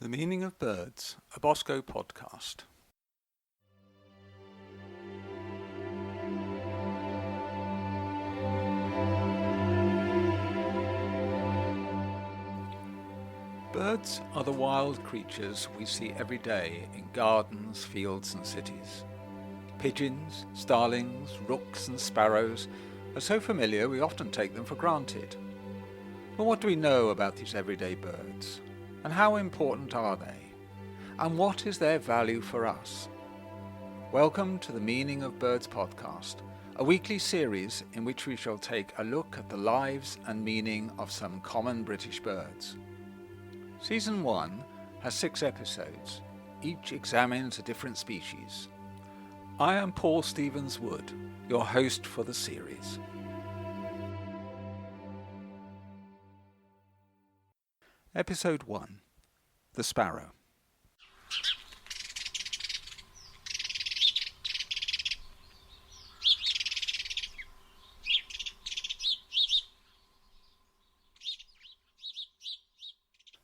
The Meaning of Birds, a Bosco podcast. Birds are the wild creatures we see every day in gardens, fields and cities. Pigeons, starlings, rooks and sparrows are so familiar we often take them for granted. But what do we know about these everyday birds? And how important are they? And what is their value for us? Welcome to the Meaning of Birds podcast, a weekly series in which we shall take a look at the lives and meaning of some common British birds. Season 1 has 6 episodes. Each examines a different species. I am Paul Stevens-Wood, your host for the series. Episode 1. The Sparrow.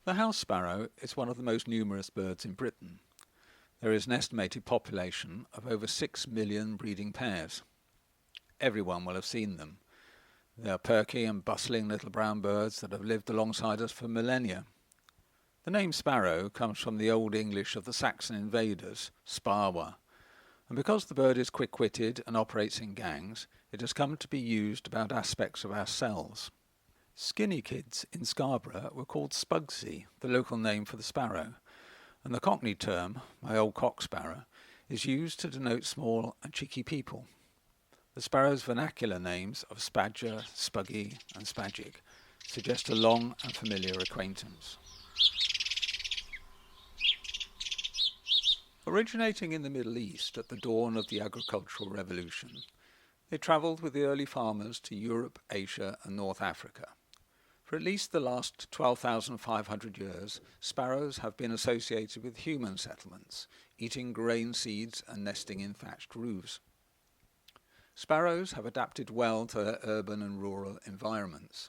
The house sparrow is one of the most numerous birds in Britain. There is an estimated population of over 6 million breeding pairs. Everyone will have seen them. They are perky and bustling little brown birds that have lived alongside us for millennia. The name sparrow comes from the Old English of the Saxon invaders, sparwa, and because the bird is quick-witted and operates in gangs, it has come to be used about aspects of ourselves. Skinny kids in Scarborough were called spugsy, the local name for the sparrow, and the Cockney term, my old cock sparrow, is used to denote small and cheeky people. The sparrow's vernacular names of spadger, spuggy and spadgig suggest a long and familiar acquaintance. Originating in the Middle East at the dawn of the agricultural revolution, they travelled with the early farmers to Europe, Asia and North Africa. For at least the last 12,500 years, sparrows have been associated with human settlements, eating grain seeds and nesting in thatched roofs. Sparrows have adapted well to their urban and rural environments.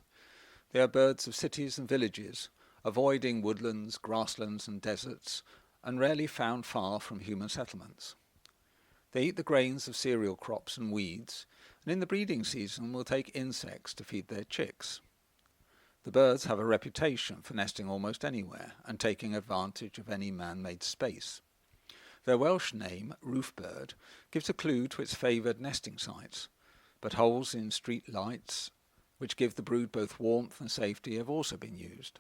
They are birds of cities and villages, avoiding woodlands, grasslands and deserts, and rarely found far from human settlements. They eat the grains of cereal crops and weeds, and in the breeding season will take insects to feed their chicks. The birds have a reputation for nesting almost anywhere and taking advantage of any man-made space. Their Welsh name, roofbird, gives a clue to its favoured nesting sites, but holes in street lights, which give the brood both warmth and safety, have also been used.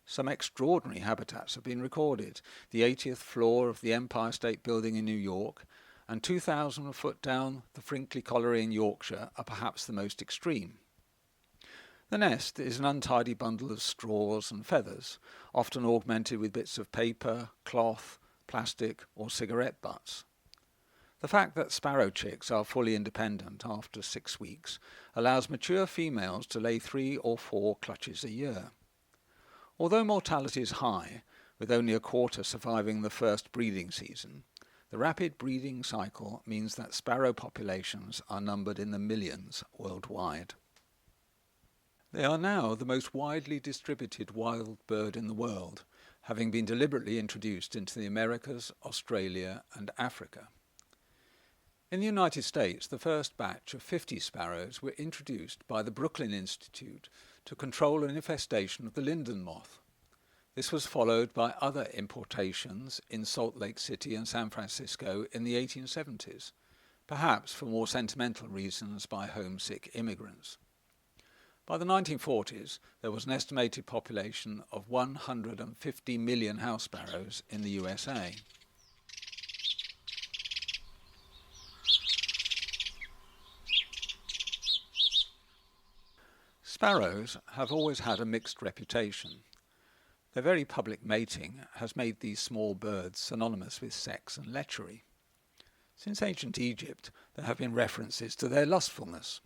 Some extraordinary habitats have been recorded. The 80th floor of the Empire State Building in New York and 2,000 foot down the Frinckley Colliery in Yorkshire are perhaps the most extreme. The nest is an untidy bundle of straws and feathers, often augmented with bits of paper, cloth, plastic or cigarette butts. The fact that sparrow chicks are fully independent after 6 weeks allows mature females to lay 3 or 4 clutches a year. Although mortality is high, with only a quarter surviving the first breeding season, the rapid breeding cycle means that sparrow populations are numbered in the millions worldwide. They are now the most widely distributed wild bird in the world, having been deliberately introduced into the Americas, Australia and Africa. In the United States, the first batch of 50 sparrows were introduced by the Brooklyn Institute to control an infestation of the linden moth. This was followed by other importations in Salt Lake City and San Francisco in the 1870s, perhaps for more sentimental reasons by homesick immigrants. By the 1940s, there was an estimated population of 150 million house sparrows in the USA. Sparrows have always had a mixed reputation. Their very public mating has made these small birds synonymous with sex and lechery. Since ancient Egypt, there have been references to their lustfulness.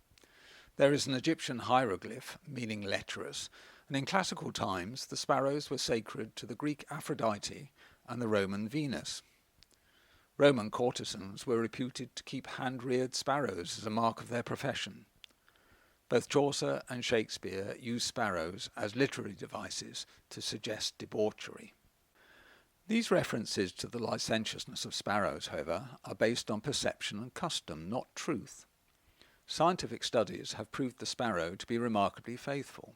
There is an Egyptian hieroglyph meaning lecherous, and in classical times the sparrows were sacred to the Greek Aphrodite and the Roman Venus. Roman courtesans were reputed to keep hand-reared sparrows as a mark of their profession. Both Chaucer and Shakespeare use sparrows as literary devices to suggest debauchery. These references to the licentiousness of sparrows, however, are based on perception and custom, not truth. Scientific studies have proved the sparrow to be remarkably faithful.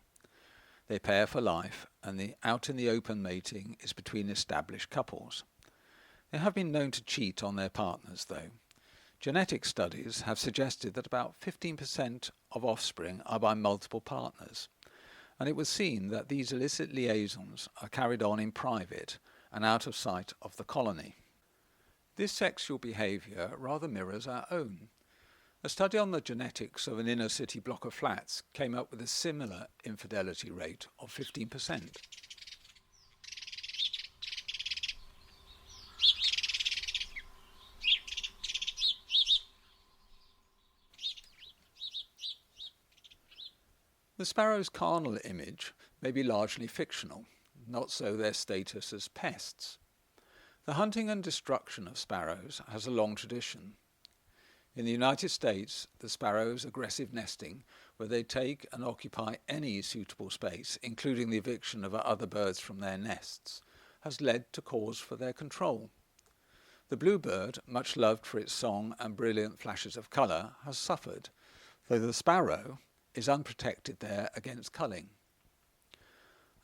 They pair for life, and the out-in-the-open mating is between established couples. They have been known to cheat on their partners, though. Genetic studies have suggested that about 15% of offspring are by multiple partners, and it was seen that these illicit liaisons are carried on in private and out of sight of the colony. This sexual behaviour rather mirrors our own. A study on the genetics of an inner-city block of flats came up with a similar infidelity rate of 15%. The sparrow's carnal image may be largely fictional, not so their status as pests. The hunting and destruction of sparrows has a long tradition. In the United States, the sparrow's aggressive nesting, where they take and occupy any suitable space, including the eviction of other birds from their nests, has led to cause for their control. The bluebird, much loved for its song and brilliant flashes of colour, has suffered, though the sparrow is unprotected there against culling.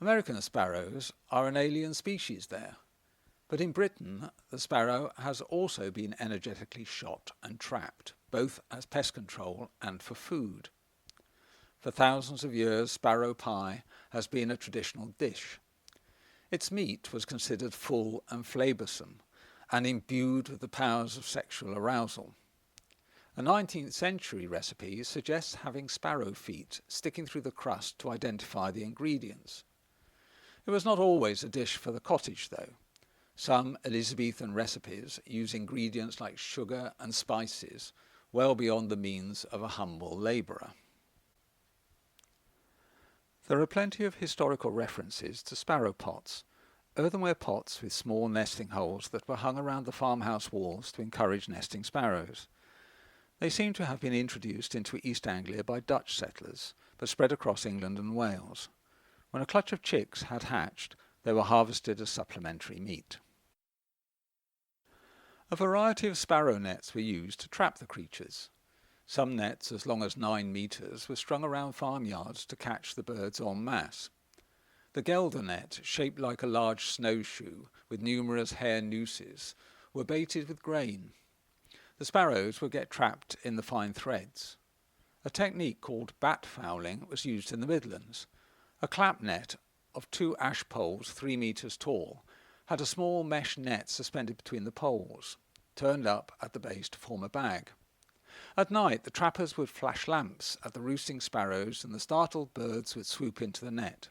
American sparrows are an alien species there, but in Britain the sparrow has also been energetically shot and trapped, both as pest control and for food. For thousands of years, sparrow pie has been a traditional dish. Its meat was considered full and flavoursome, and imbued with the powers of sexual arousal. A 19th century recipe suggests having sparrow feet sticking through the crust to identify the ingredients. It was not always a dish for the cottage, though. Some Elizabethan recipes use ingredients like sugar and spices, well beyond the means of a humble labourer. There are plenty of historical references to sparrow pots, earthenware pots with small nesting holes that were hung around the farmhouse walls to encourage nesting sparrows. They seem to have been introduced into East Anglia by Dutch settlers, but spread across England and Wales. When a clutch of chicks had hatched, they were harvested as supplementary meat. A variety of sparrow nets were used to trap the creatures. Some nets, as long as 9 metres, were strung around farmyards to catch the birds en masse. The Gelder net, shaped like a large snowshoe with numerous hair nooses, were baited with grain. The sparrows would get trapped in the fine threads. A technique called bat fowling was used in the Midlands. A clap net of 2 ash poles 3 metres tall had a small mesh net suspended between the poles, turned up at the base to form a bag. At night, the trappers would flash lamps at the roosting sparrows and the startled birds would swoop into the net.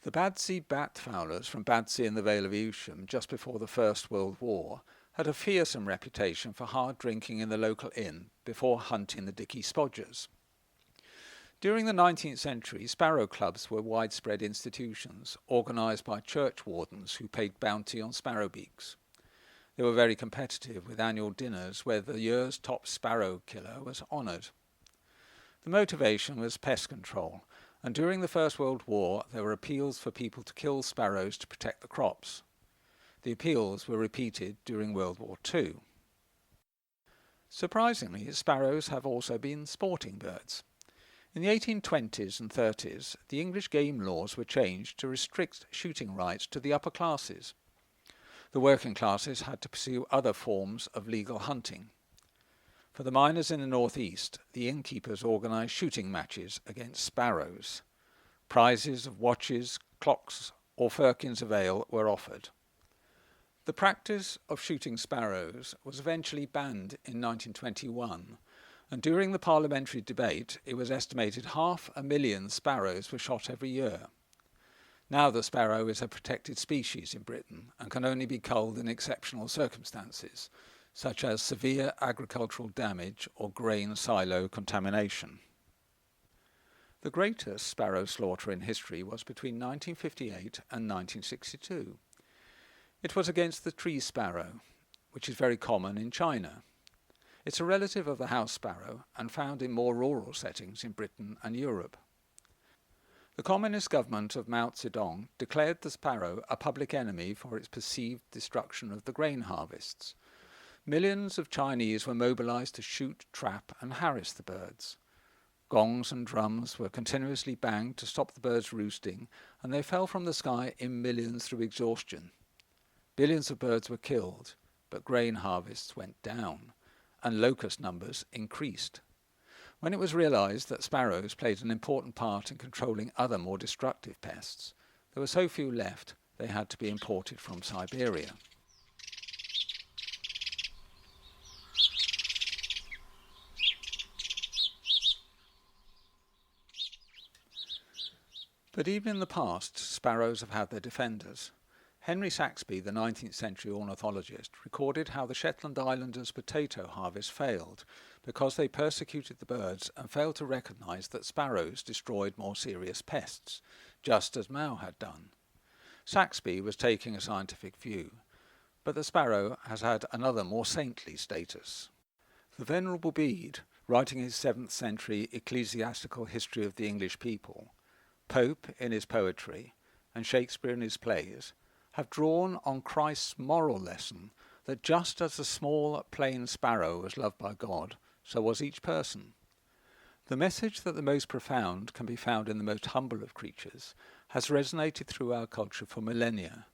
The Badsea bat fowlers from Badsea in the Vale of Evesham, just before the First World War, had a fearsome reputation for hard drinking in the local inn before hunting the dicky spodgers. During the 19th century, sparrow clubs were widespread institutions, organised by church wardens who paid bounty on sparrow beaks. They were very competitive, with annual dinners where the year's top sparrow killer was honoured. The motivation was pest control, and during the First World War there were appeals for people to kill sparrows to protect the crops. The appeals were repeated during World War II. Surprisingly, sparrows have also been sporting birds. In the 1820s and 30s, the English game laws were changed to restrict shooting rights to the upper classes. The working classes had to pursue other forms of legal hunting. For the miners in the northeast, the innkeepers organised shooting matches against sparrows. Prizes of watches, clocks, or firkins of ale were offered. The practice of shooting sparrows was eventually banned in 1921, and during the parliamentary debate it was estimated 500,000 sparrows were shot every year. Now the sparrow is a protected species in Britain and can only be culled in exceptional circumstances, such as severe agricultural damage or grain silo contamination. The greatest sparrow slaughter in history was between 1958 and 1962. It was against the tree sparrow, which is very common in China. It's a relative of the house sparrow and found in more rural settings in Britain and Europe. The Communist government of Mao Zedong declared the sparrow a public enemy for its perceived destruction of the grain harvests. Millions of Chinese were mobilized to shoot, trap and harass the birds. Gongs and drums were continuously banged to stop the birds roosting, and they fell from the sky in millions through exhaustion. Billions of birds were killed, but grain harvests went down, and locust numbers increased. When it was realized that sparrows played an important part in controlling other more destructive pests, there were so few left they had to be imported from Siberia. But even in the past, sparrows have had their defenders. Henry Saxby, the 19th century ornithologist, recorded how the Shetland Islanders' potato harvest failed because they persecuted the birds and failed to recognise that sparrows destroyed more serious pests, just as Mao had done. Saxby was taking a scientific view, but the sparrow has had another more saintly status. The Venerable Bede, writing his 7th century ecclesiastical history of the English people, Pope in his poetry, and Shakespeare in his plays, have drawn on Christ's moral lesson that just as the small plain sparrow was loved by God, so was each person. The message that the most profound can be found in the most humble of creatures has resonated through our culture for millennia,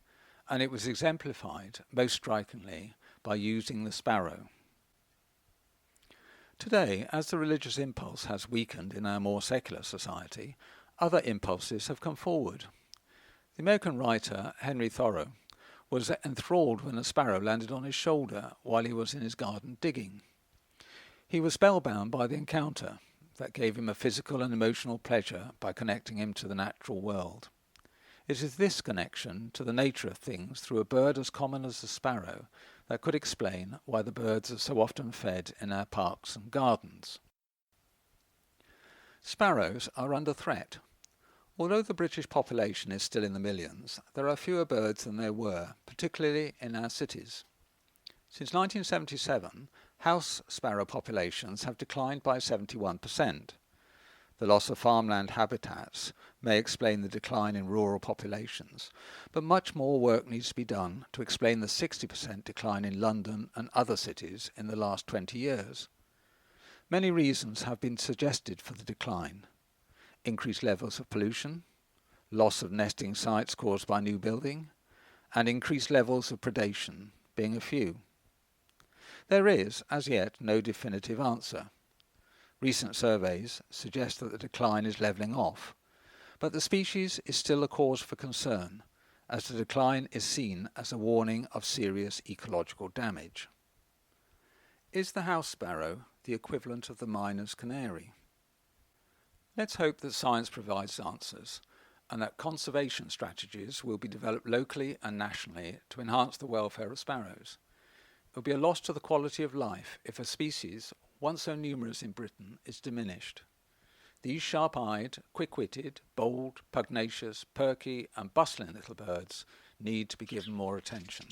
and it was exemplified most strikingly by using the sparrow. Today, as the religious impulse has weakened in our more secular society, other impulses have come forward. The American writer Henry Thoreau was enthralled when a sparrow landed on his shoulder while he was in his garden digging. He was spellbound by the encounter that gave him a physical and emotional pleasure by connecting him to the natural world. It is this connection to the nature of things through a bird as common as the sparrow that could explain why the birds are so often fed in our parks and gardens. Sparrows are under threat. Although the British population is still in the millions, there are fewer birds than there were, particularly in our cities. Since 1977, house sparrow populations have declined by 71%. The loss of farmland habitats may explain the decline in rural populations, but much more work needs to be done to explain the 60% decline in London and other cities in the last 20 years. Many reasons have been suggested for the decline. Increased levels of pollution, loss of nesting sites caused by new building, and increased levels of predation being a few. There is, as yet, no definitive answer. Recent surveys suggest that the decline is levelling off, but the species is still a cause for concern, as the decline is seen as a warning of serious ecological damage. Is the house sparrow the equivalent of the miner's canary? Let's hope that science provides answers, and that conservation strategies will be developed locally and nationally to enhance the welfare of sparrows. It will be a loss to the quality of life if a species, once so numerous in Britain, is diminished. These sharp-eyed, quick-witted, bold, pugnacious, perky and bustling little birds need to be given more attention.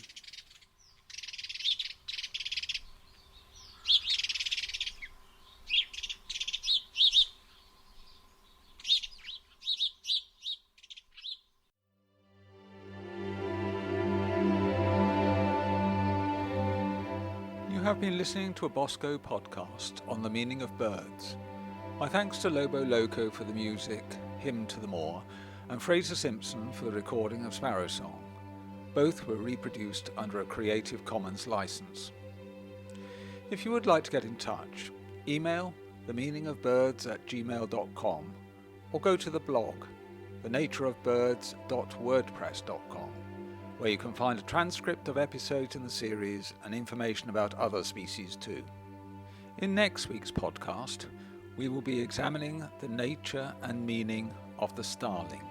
You have been listening to a Bosco podcast on the meaning of birds. My thanks to Lobo Loco for the music, Hymn to the Moor, and Fraser Simpson for the recording of Sparrow Song. Both were reproduced under a Creative Commons license. If you would like to get in touch, email themeaningofbirds@gmail.com or go to the blog, thenatureofbirds.wordpress.com, where you can find a transcript of episodes in the series and information about other species too. In next week's podcast, we will be examining the nature and meaning of the starling.